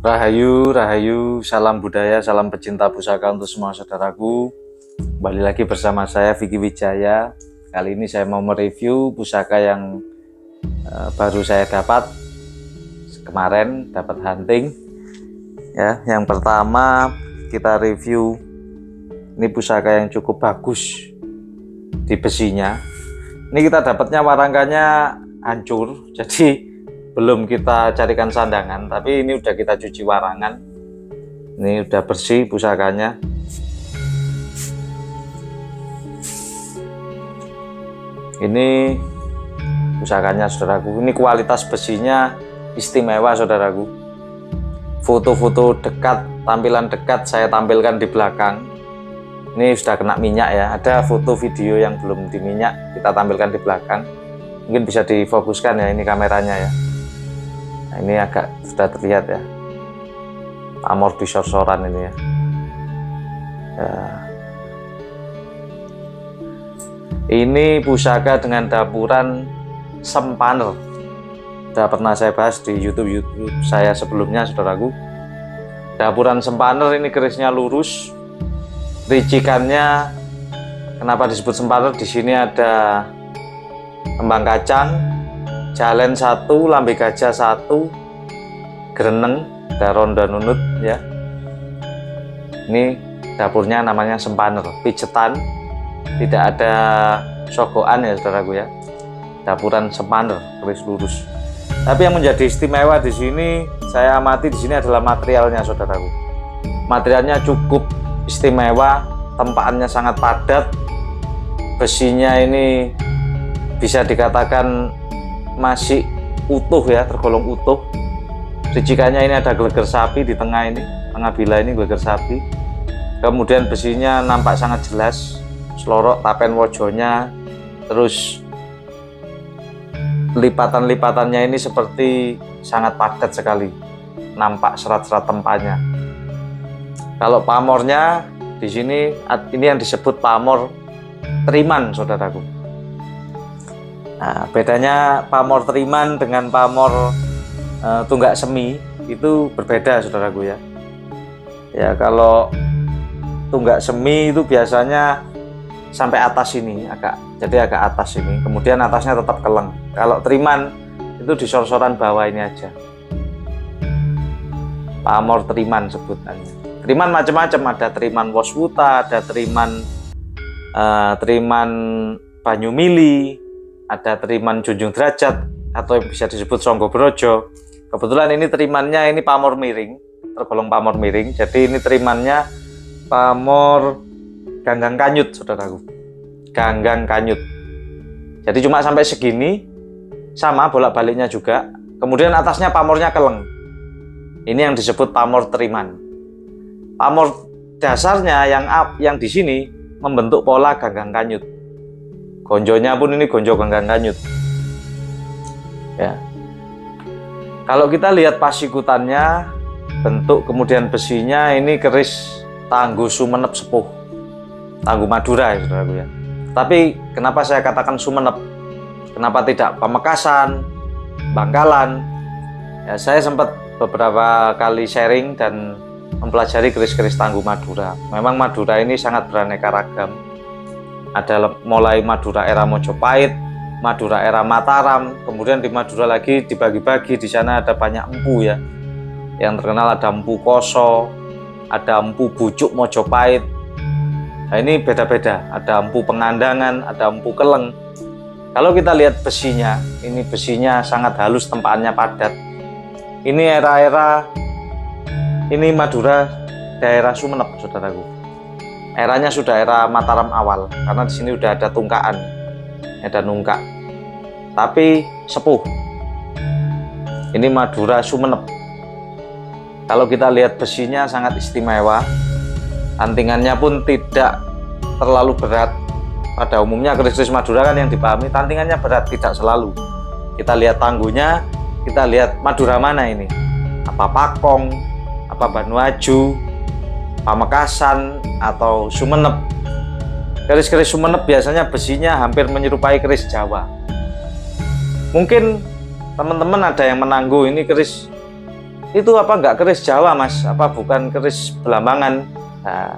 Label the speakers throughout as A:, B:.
A: Rahayu, Rahayu, salam budaya, salam pecinta pusaka untuk semua saudaraku. Kembali lagi bersama saya Vicky Wijaya. Kali ini saya mau mereview pusaka yang baru saya dapat kemarin, dapat hunting. Ya, yang pertama kita review ini pusaka yang cukup bagus di besinya. Ini kita dapatnya warangkanya hancur, jadi belum kita carikan sandangan, tapi ini udah kita cuci warangan. Ini udah bersih pusakanya. Ini pusakanya saudaraku. Ini kualitas besinya istimewa saudaraku. Foto-foto dekat, tampilan dekat saya tampilkan di belakang. Ini sudah kena minyak ya. Ada foto video yang belum diminyak, kita tampilkan di belakang. Mungkin bisa difokuskan ya, ini kameranya ya. Nah, ini agak sudah terlihat ya, pamor di sor-soran ini ya. Ini pusaka dengan dapuran sempaner. Sudah pernah saya bahas di YouTube saya sebelumnya saudaraku. Dapuran sempaner ini kerisnya lurus, ricikannya kenapa disebut sempaner? Di sini ada kembang kacang, jalen 1, lambe gajah 1, gereneng, daron dan nunut ya. Ini dapurnya namanya sempaner, pijetan, tidak ada sogokan ya saudaraku ya. Dapuran sempaner, keris lurus. Tapi yang menjadi istimewa di sini saya amati di sini adalah materialnya saudaraku. Materialnya cukup istimewa, tempaannya sangat padat. Besinya ini bisa dikatakan masih utuh ya, tergolong utuh. Ricikannya ini ada geleger sapi di tengah ini, tengah bila ini geleger sapi. Kemudian besinya nampak sangat jelas, selorok tapen wojonya, terus lipatan-lipatannya ini seperti sangat padat sekali, nampak serat-serat tempanya. Kalau pamornya di sini ini yang disebut pamor teriman saudaraku. Nah, bedanya pamor teriman dengan pamor tunggak semi itu berbeda saudaraku ya. Ya, kalau tunggak semi itu biasanya sampai atas ini, jadi agak atas ini, kemudian atasnya tetap keleng. Kalau teriman itu di sor-soran bawah ini aja. Pamor teriman sebutannya. Teriman macam-macam, ada teriman Woswuta, ada teriman Banyumili, ada teriman Junjung Derajat atau yang bisa disebut Songgo Brojo. Kebetulan ini terimannya ini pamor miring, tergolong pamor miring. Jadi ini terimannya pamor ganggang kanyut saudaraku, ganggang kanyut. Jadi cuma sampai segini, sama bolak-baliknya juga. Kemudian atasnya pamornya keleng. Ini yang disebut pamor teriman. Pamor dasarnya yang di sini membentuk pola ganggang kanyut. Gonjonya pun ini gonjo ganggang kanyut. Ya. Kalau kita lihat pasikutannya, bentuk kemudian besinya ini keris Tangguh Sumenep Sepuh, Tangguh Madura ya saudaraku ya. Tapi kenapa saya katakan Sumenep? Kenapa tidak Pamekasan, Bangkalan? Ya, saya sempat beberapa kali sharing dan mempelajari keris-keris Tangguh Madura. Memang Madura ini sangat beraneka ragam. Ada mulai Madura era Mojopahit, Madura era Mataram, kemudian di Madura lagi dibagi-bagi. Di sana ada banyak empu ya. Yang terkenal ada empu Koso, ada empu Bujuk Mojopahit. Nah, ini beda-beda. Ada empu Pengandangan, ada empu Keleng. Kalau kita lihat besinya, ini besinya sangat halus, tempaannya padat. Ini era-era ini Madura daerah Sumenep saudaraku. Eranya sudah era Mataram awal, karena di sini udah ada tungkaan, ada nungkak. Tapi sepuh. Ini Madura Sumenep. Kalau kita lihat besinya sangat istimewa, tantingannya pun tidak terlalu berat. Pada umumnya keris-keris Madura kan yang dipahami tantingannya berat, tidak selalu. Kita lihat tangguhnya, kita lihat Madura mana ini, apa Pakong, apa Banuaju, Pamekasan, atau Sumenep. Keris-keris Sumenep biasanya besinya hampir menyerupai keris Jawa. Mungkin teman-teman ada yang menangguh ini keris itu apa nggak keris Jawa Mas? Apa bukan keris Belambangan? Nah,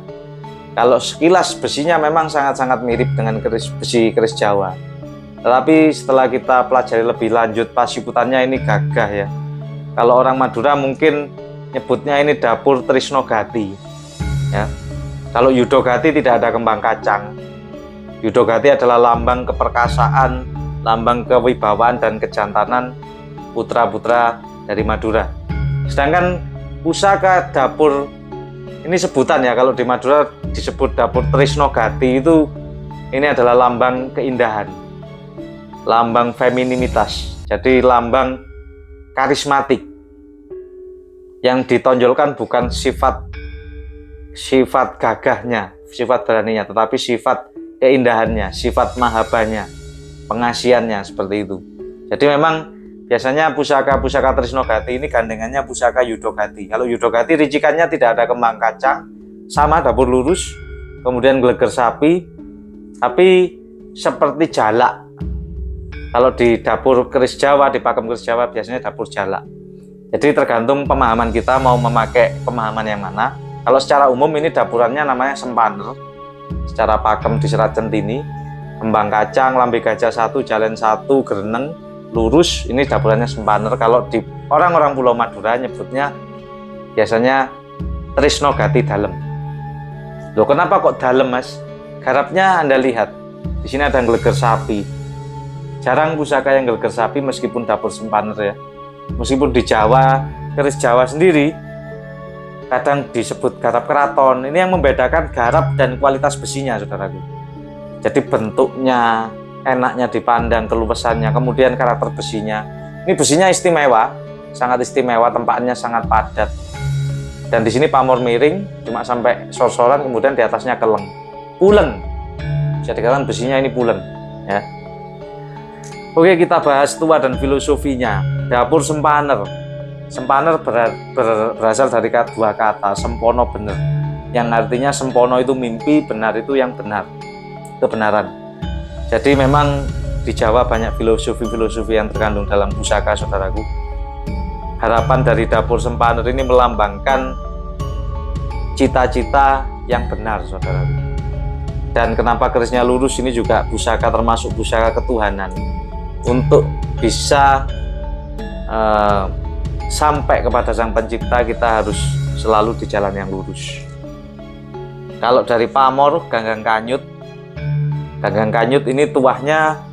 A: kalau sekilas besinya memang sangat-sangat mirip dengan besi keris Jawa. Tetapi setelah kita pelajari lebih lanjut pasiputannya ini gagah ya. Kalau orang Madura mungkin nyebutnya ini dapur Trisnogati ya. Kalau Yudogati tidak ada kembang kacang. Yudogati adalah lambang keperkasaan, lambang kewibawaan dan kejantanan putra-putra dari Madura. Sedangkan pusaka dapur ini sebutan ya, kalau di Madura disebut dapur Trisnogati itu ini adalah lambang keindahan, lambang femininitas. Jadi lambang karismatik yang ditonjolkan bukan sifat gagahnya, sifat beraninya, tetapi sifat keindahannya, sifat mahabbanya, pengasihannya, seperti itu. Jadi memang biasanya pusaka Trisnogati ini gandengannya pusaka Yudogati. Kalau Yudogati ricikannya tidak ada kembang kacang, sama dapur lurus, kemudian geleger sapi, tapi seperti jalak. Kalau di dapur keris Jawa, di pakem keris Jawa biasanya dapur jalak. Jadi tergantung pemahaman kita mau memakai pemahaman yang mana. Kalau secara umum ini dapurannya namanya sempaner. Secara pakem di Serat Centini, kembang kacang, lambe gajah 1, jalen 1, gereneng, lurus, ini dapurannya sempaner. Kalau di orang-orang Pulau Madura nyebutnya biasanya Trisnogati dalem. Loh, kenapa kok dalem Mas? Garapnya Anda lihat, di sini ada geleger sapi. Jarang pusaka yang geleger sapi meskipun dapur sempaner ya. Meskipun di Jawa, keris Jawa sendiri kadang disebut garap keraton. Ini yang membedakan garap dan kualitas besinya, saudaraku. Jadi bentuknya, enaknya dipandang, keluasannya, kemudian karakter besinya. Ini besinya istimewa, sangat istimewa, tempatnya sangat padat. Dan di sini pamor miring, cuma sampai sor-soran, kemudian di atasnya keleng, pulen. Bisa dikatakan besinya ini pulen, ya. Oke, kita bahas tua dan filosofinya. Dapur sempaner. Sempaner berasal dari dua kata, sempono bener, yang artinya sempono itu mimpi, benar itu yang benar, kebenaran. Jadi memang di Jawa banyak filosofi-filosofi yang terkandung dalam pusaka, saudaraku. Harapan dari dapur sempaner ini melambangkan cita-cita yang benar, saudaraku. Dan kenapa kerisnya lurus ini juga pusaka, termasuk pusaka ketuhanan. Untuk bisa sampai kepada Sang Pencipta, kita harus selalu di jalan yang lurus. Kalau dari pamor, ganggang kanyut ini tuahnya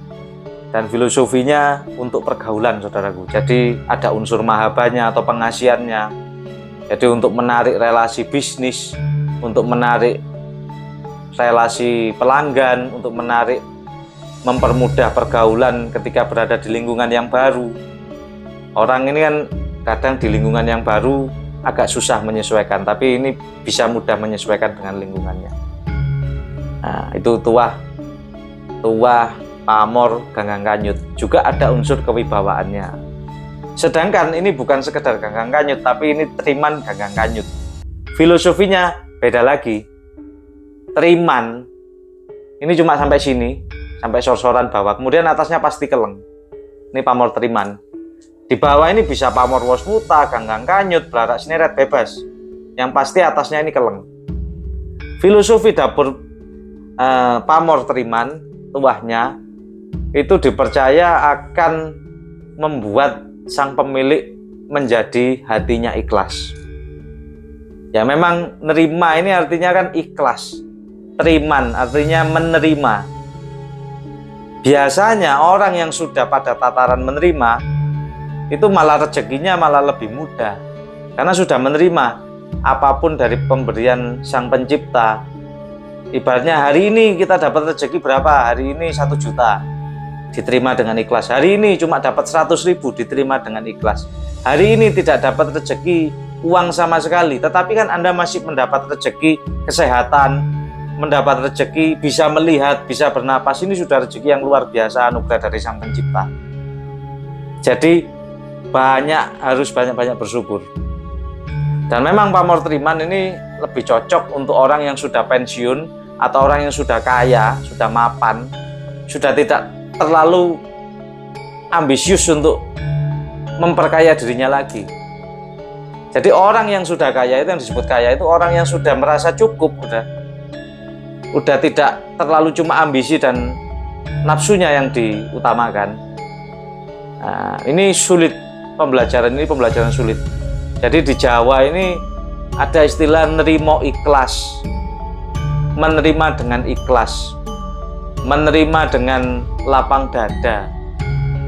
A: dan filosofinya untuk pergaulan, saudaraku. Jadi ada unsur mahabbanya atau pengasihannya. Jadi untuk menarik relasi bisnis, untuk menarik relasi pelanggan, untuk mempermudah pergaulan ketika berada di lingkungan yang baru. Orang ini kan kadang di lingkungan yang baru agak susah menyesuaikan, tapi ini bisa mudah menyesuaikan dengan lingkungannya. Nah, itu tuah, pamor, ganggang kanyut. Juga ada unsur kewibawaannya. Sedangkan ini bukan sekedar ganggang kanyut, tapi ini triman ganggang kanyut. Filosofinya beda lagi. Triman ini cuma sampai sini, sampai sor-soran bawah, kemudian atasnya pasti keleng. Ini pamor triman. Di bawah ini bisa pamor wasmuta, ganggang kanyut, belarak sineret, bebas. Yang pasti atasnya ini keleng. Filosofi dapur pamor triman, tuahnya itu dipercaya akan membuat sang pemilik menjadi hatinya ikhlas. Ya memang nerima ini artinya kan ikhlas. Triman artinya menerima. Biasanya orang yang sudah pada tataran menerima itu malah rezekinya malah lebih mudah, karena sudah menerima apapun dari pemberian Sang Pencipta. Ibaratnya hari ini kita dapat rezeki berapa? Hari ini 1 juta, diterima dengan ikhlas. Hari ini cuma dapat 100.000, diterima dengan ikhlas. Hari ini tidak dapat rezeki uang sama sekali, tetapi kan Anda masih mendapat rezeki kesehatan, mendapat rezeki bisa melihat, bisa bernapas. Ini sudah rezeki yang luar biasa, anugerah dari Sang Pencipta. Jadi harus banyak-banyak bersyukur. Dan memang pamor triman ini lebih cocok untuk orang yang sudah pensiun atau orang yang sudah kaya, sudah mapan, sudah tidak terlalu ambisius untuk memperkaya dirinya lagi. Jadi orang yang sudah kaya itu, yang disebut kaya itu orang yang sudah merasa cukup, udah tidak terlalu cuma ambisi dan nafsunya yang diutamakan. Nah, ini sulit pembelajaran sulit. Jadi di Jawa ini ada istilah nerimo ikhlas, menerima dengan ikhlas, menerima dengan lapang dada.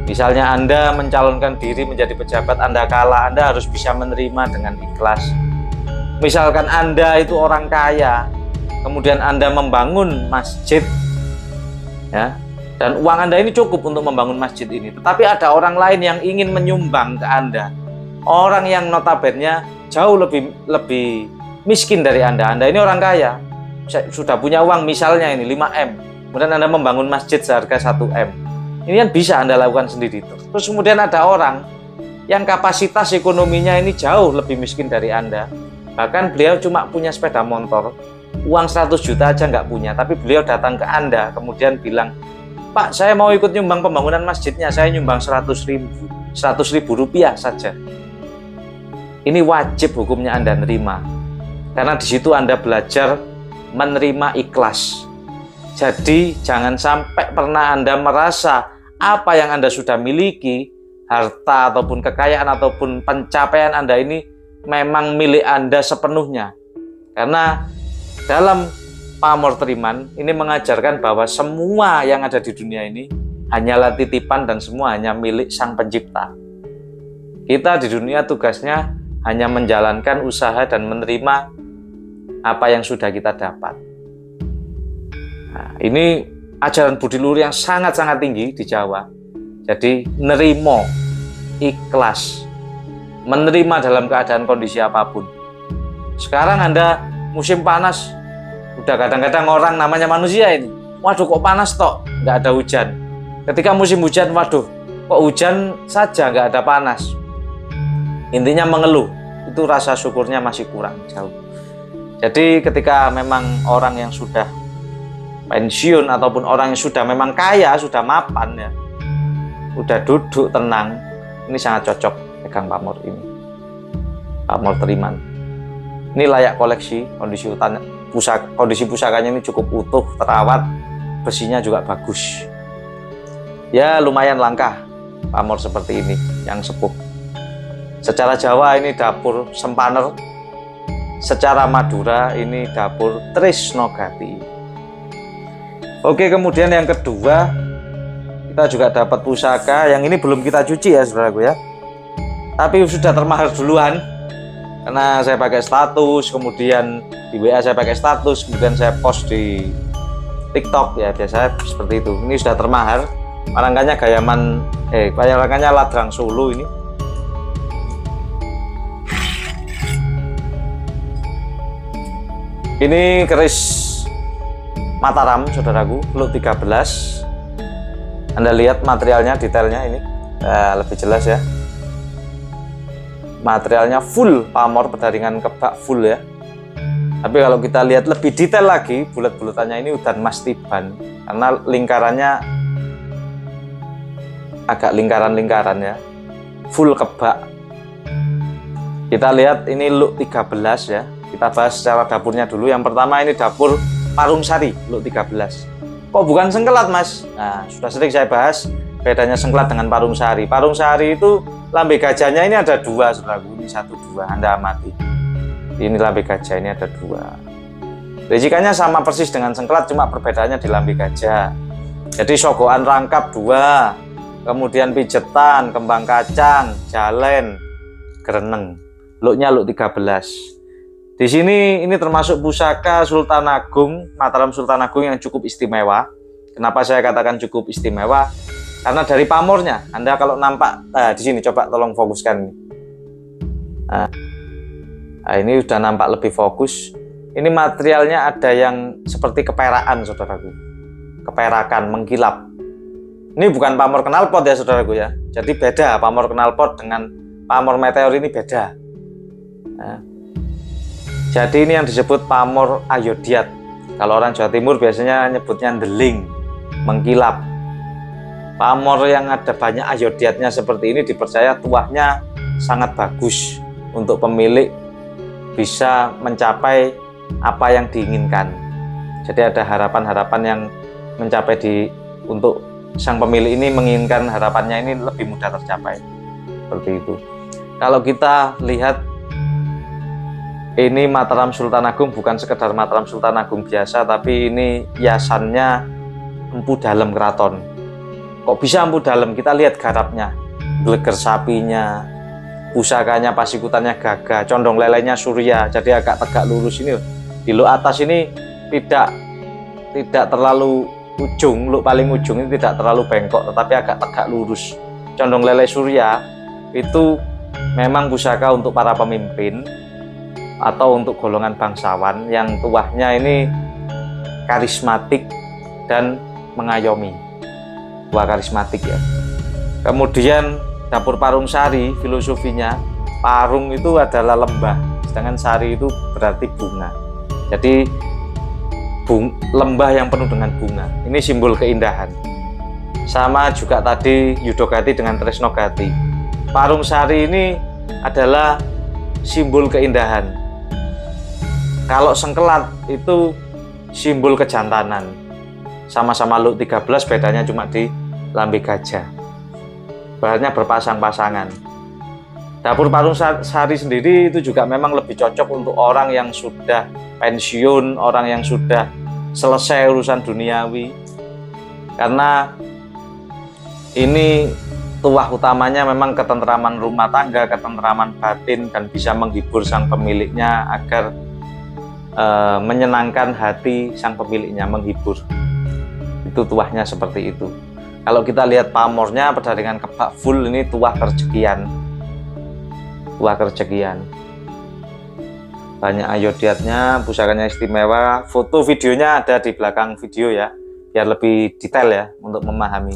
A: Misalnya Anda mencalonkan diri menjadi pejabat, Anda kalah, Anda harus bisa menerima dengan ikhlas. Misalkan Anda itu orang kaya, kemudian Anda membangun masjid, ya, dan uang Anda ini cukup untuk membangun masjid ini. Tetapi ada orang lain yang ingin menyumbang ke Anda, orang yang notabene jauh lebih miskin dari Anda. Anda ini orang kaya, sudah punya uang misalnya ini 5M, kemudian Anda membangun masjid seharga 1M. Ini kan bisa Anda lakukan sendiri. Terus kemudian ada orang yang kapasitas ekonominya ini jauh lebih miskin dari Anda. Bahkan beliau cuma punya sepeda motor, uang 100 juta aja nggak punya. Tapi beliau datang ke Anda, kemudian bilang, Pak, saya mau ikut nyumbang pembangunan masjidnya, saya nyumbang 100 ribu rupiah saja. Ini wajib hukumnya Anda nerima. Karena di situ Anda belajar menerima ikhlas. Jadi jangan sampai pernah Anda merasa apa yang Anda sudah miliki, harta ataupun kekayaan ataupun pencapaian Anda ini memang milik Anda sepenuhnya. Karena dalam pamor teriman ini mengajarkan bahwa semua yang ada di dunia ini hanyalah titipan dan semua hanya milik Sang Pencipta. Kita di dunia tugasnya hanya menjalankan usaha dan menerima apa yang sudah kita dapat. Nah, ini ajaran budi luhur yang sangat-sangat tinggi di Jawa. Jadi nerimo, ikhlas, menerima dalam keadaan kondisi apapun. Sekarang Anda musim panas, udah kadang-kadang orang namanya manusia ini, waduh kok panas toh, nggak ada hujan. Ketika musim hujan, waduh kok hujan saja nggak ada panas. Intinya mengeluh, itu rasa syukurnya masih kurang jauh. Jadi ketika memang orang yang sudah pensiun ataupun orang yang sudah memang kaya, sudah mapan ya, udah duduk tenang, ini sangat cocok pegang pamor ini, pamor teriman. Ini layak koleksi, kondisi pusakanya ini cukup utuh, terawat, besinya juga bagus. Ya lumayan langka pamor seperti ini yang sepuh. Secara Jawa ini dapur Sempaner, secara Madura ini dapur Trisnogati. Oke, kemudian yang kedua kita juga dapat pusaka yang ini belum kita cuci ya saudaraku ya, tapi sudah termahal duluan karena saya pakai status, kemudian di WA saya pakai status, kemudian saya post di TikTok ya, biasa seperti itu. Ini sudah termahal, palangkannya palangkannya Ladrang Solo ini. Ini keris Mataram saudaraku, lot 13. Anda lihat materialnya, detailnya ini lebih jelas ya. Materialnya full pamor, pedaringan kebak full ya. Tapi kalau kita lihat lebih detail lagi, bulat-bulatannya ini udan mas tiban, karena lingkarannya agak lingkaran-lingkaran ya, full kebak. Kita lihat ini lot 13 ya. Kita bahas secara dapurnya dulu. Yang pertama ini dapur Parung Sari, lot 13. Kok bukan sengkelat mas? Nah, sudah sering saya bahas bedanya sengkelat dengan Parung Sari. Parung Sari itu lambe gajahnya ini ada dua, saudaraku. Ini 1, 2, Anda amati. Ini lambe gajah, ini ada 2. Rijikannya sama persis dengan sengkelat, cuma perbedaannya di lambe gajah. Jadi sogokan rangkap 2, kemudian pijetan, kembang kacang, jalen, gereneng. Lotnya lot 13. Di sini ini termasuk pusaka Sultan Agung, Mataram Sultan Agung yang cukup istimewa. Kenapa saya katakan cukup istimewa? Karena dari pamornya, Anda kalau nampak, di sini coba tolong fokuskan. Nah, ini udah nampak lebih fokus. Ini materialnya ada yang seperti keperakan, saudaraku. Keperakan, mengkilap. Ini bukan pamor knalpot ya, saudaraku ya. Jadi beda, pamor knalpot dengan pamor meteor ini beda. Nah, jadi ini yang disebut pamor ayodiat. Kalau orang Jawa Timur biasanya nyebutnya ndeling, mengkilap. Pamor yang ada banyak ayodiatnya seperti ini dipercaya tuahnya sangat bagus. untuk pemilik bisa mencapai apa yang diinginkan. Jadi ada harapan-harapan yang mencapai untuk sang pemilik ini menginginkan harapannya ini lebih mudah tercapai. Seperti itu. Kalau kita lihat ini Mataram Sultan Agung bukan sekedar Mataram Sultan Agung biasa, tapi ini hiasannya Empu Dalem Keraton. Kok bisa Empu Dalem? Kita lihat garapnya, geleger sapinya, pusakanya, pasikutannya gagah, condong lelenya Surya, jadi agak tegak lurus ini. Di luk atas ini tidak terlalu ujung, luk paling ujung ini tidak terlalu bengkok, tetapi agak tegak lurus. Condong lele Surya itu memang pusaka untuk para pemimpin atau untuk golongan bangsawan yang tuahnya ini karismatik dan mengayomi. Tuah karismatik ya. Kemudian dapur Parung Sari, filosofinya parung itu adalah lembah, sedangkan sari itu berarti bunga. Jadi lembah yang penuh dengan bunga. Ini simbol keindahan. Sama juga tadi Yudogati dengan Tresnogati. Parung Sari ini adalah simbol keindahan. Kalau Sengkelat itu simbol kejantanan. Sama-sama luk 13, bedanya cuma di lambe gajah. Bahannya berpasang-pasangan. Dapur Parung Sari sendiri itu juga memang lebih cocok untuk orang yang sudah pensiun, orang yang sudah selesai urusan duniawi. Karena ini tuah utamanya memang ketentraman rumah tangga, ketentraman batin, dan bisa menghibur sang pemiliknya agar menyenangkan hati sang pemiliknya, menghibur. Itu tuahnya seperti itu. Kalau kita lihat pamornya Pedaringan Kebak full, ini tuah kerjekian. Tuah kerjekian. Banyak ayodiatnya, pusakanya istimewa. Foto videonya ada di belakang video ya, biar lebih detail ya untuk memahami.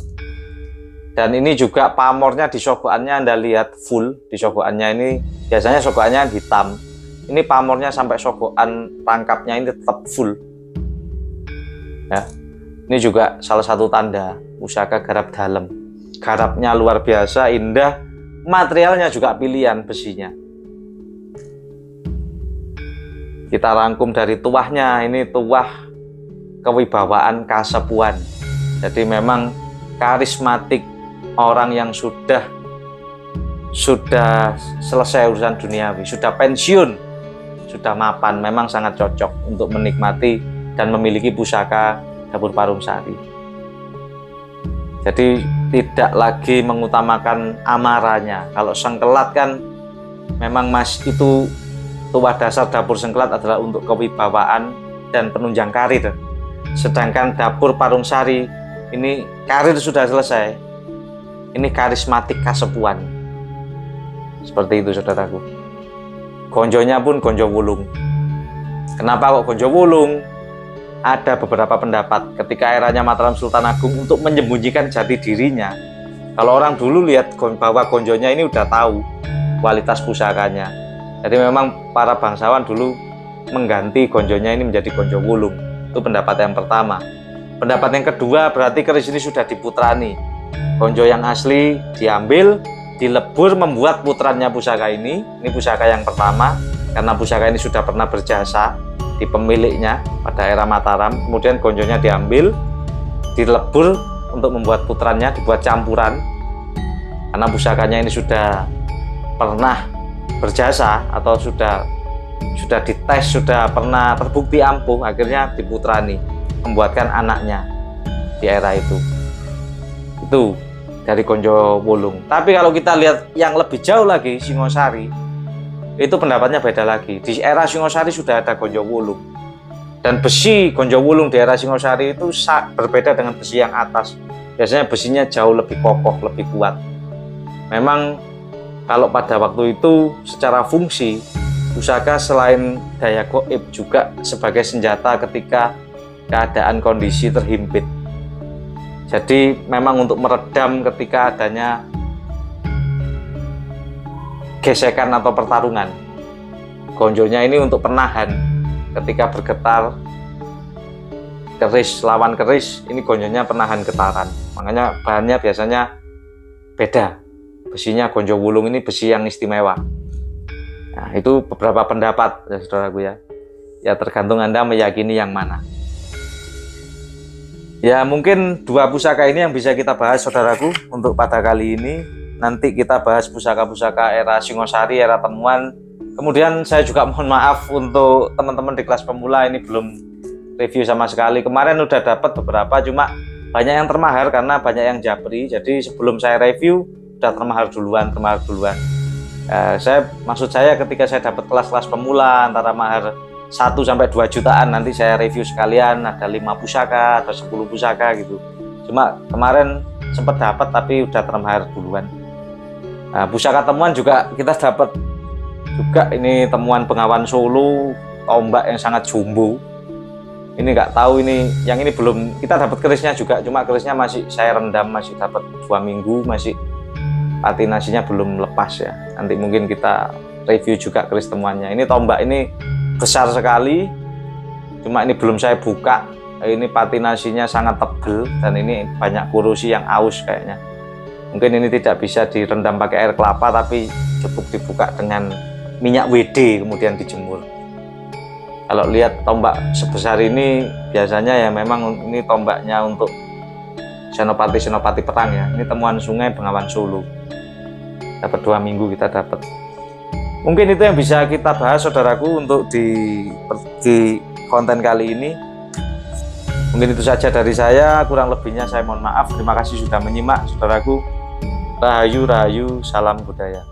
A: Dan ini juga pamornya di sogokannya Anda lihat full. Di sogokannya ini biasanya sogokannya hitam. Ini pamornya sampai sogokan rangkapnya ini tetap full. Ya. Ini juga salah satu tanda pusaka garap dalem. Garapnya luar biasa indah, materialnya juga pilihan besinya. Kita rangkum dari tuahnya, ini tuah kewibawaan kasepuan. Jadi memang karismatik, orang yang sudah selesai urusan duniawi, sudah pensiun, sudah mapan, memang sangat cocok untuk menikmati dan memiliki pusaka Dapur Parung Sari. Jadi tidak lagi mengutamakan amaranya. Kalau Sengkelat kan memang itu tuah dasar dapur Sengkelat adalah untuk kewibawaan dan penunjang karir. Sedangkan Dapur Parung Sari ini karir sudah selesai. Ini karismatik kasepuan. Seperti itu saudaraku. Gonjonya pun gonjo wulung. Kenapa kok gonjo wulung? Ada beberapa pendapat ketika eranya Mataram Sultan Agung untuk menyembunyikan jati dirinya. Kalau orang dulu lihat bahwa gonjonya ini udah tahu kualitas pusakanya. Jadi memang para bangsawan dulu mengganti gonjonya ini menjadi gonjo wulung. Itu pendapat yang pertama. Pendapat yang kedua berarti keris ini sudah diputrani. Gonjo yang asli diambil, dilebur, membuat putrannya pusaka ini. Ini pusaka yang pertama, karena pusaka ini sudah pernah berjasa di pemiliknya pada era Mataram. Kemudian gonjonya diambil, dilebur untuk membuat putrannya, dibuat campuran. Karena pusakanya ini sudah pernah berjasa atau sudah dites, sudah pernah terbukti ampuh, akhirnya diputrani, membuatkan anaknya di era itu. Itu dari Gonjo Wulung. Tapi kalau kita lihat yang lebih jauh lagi, Singosari, itu pendapatnya beda lagi. Di era Singosari sudah ada Gonjo Wulung. Dan besi Gonjo Wulung di era Singosari itu berbeda dengan besi yang atas. Biasanya besinya jauh lebih kokoh, lebih kuat. Memang kalau pada waktu itu secara fungsi, pusaka selain daya goib juga sebagai senjata ketika keadaan kondisi terhimpit. Jadi memang untuk meredam ketika adanya gesekan atau pertarungan. Gonjonya ini untuk penahan ketika bergetar keris lawan keris, ini gonjonya penahan getaran. Makanya bahannya biasanya beda. Besinya Gonjo Wulung ini besi yang istimewa. Nah, itu beberapa pendapat ya saudaraku ya. Ya tergantung Anda meyakini yang mana. Ya mungkin dua pusaka ini yang bisa kita bahas saudaraku untuk pada kali ini. Nanti kita bahas pusaka-pusaka era Singosari, era temuan. Kemudian saya juga mohon maaf untuk teman-teman di kelas pemula, ini belum review sama sekali. Kemarin udah dapat beberapa, cuma banyak yang termahal karena banyak yang japri. Jadi sebelum saya review udah termahal duluan. Maksud saya ketika saya dapat kelas-kelas pemula antara mahar 1 sampai 2 jutaan, nanti saya review sekalian, ada 5 pusaka atau 10 pusaka gitu. Cuma kemarin sempat dapat tapi udah termahar duluan. Nah, pusaka temuan juga kita dapat juga, ini temuan Bengawan Solo, tombak yang sangat jumbo. Ini nggak tahu ini, yang ini belum kita dapat kerisnya juga, cuma kerisnya masih saya rendam, masih dapat 2 minggu, masih patinasinya belum lepas ya. Nanti mungkin kita review juga keris temuannya. Ini tombak ini besar sekali, cuma ini belum saya buka. Ini patinasinya sangat tebal dan ini banyak kurusi yang aus kayaknya. Mungkin ini tidak bisa direndam pakai air kelapa, tapi cukup dibuka dengan minyak WD kemudian dijemur. Kalau lihat tombak sebesar ini biasanya ya memang ini tombaknya untuk senopati perang ya. Ini temuan sungai Bengawan Solo. Dapat 2 minggu kita dapat. Mungkin itu yang bisa kita bahas saudaraku untuk di konten kali ini. Mungkin itu saja dari saya, kurang lebihnya saya mohon maaf. Terima kasih sudah menyimak saudaraku. Rahayu, salam budaya.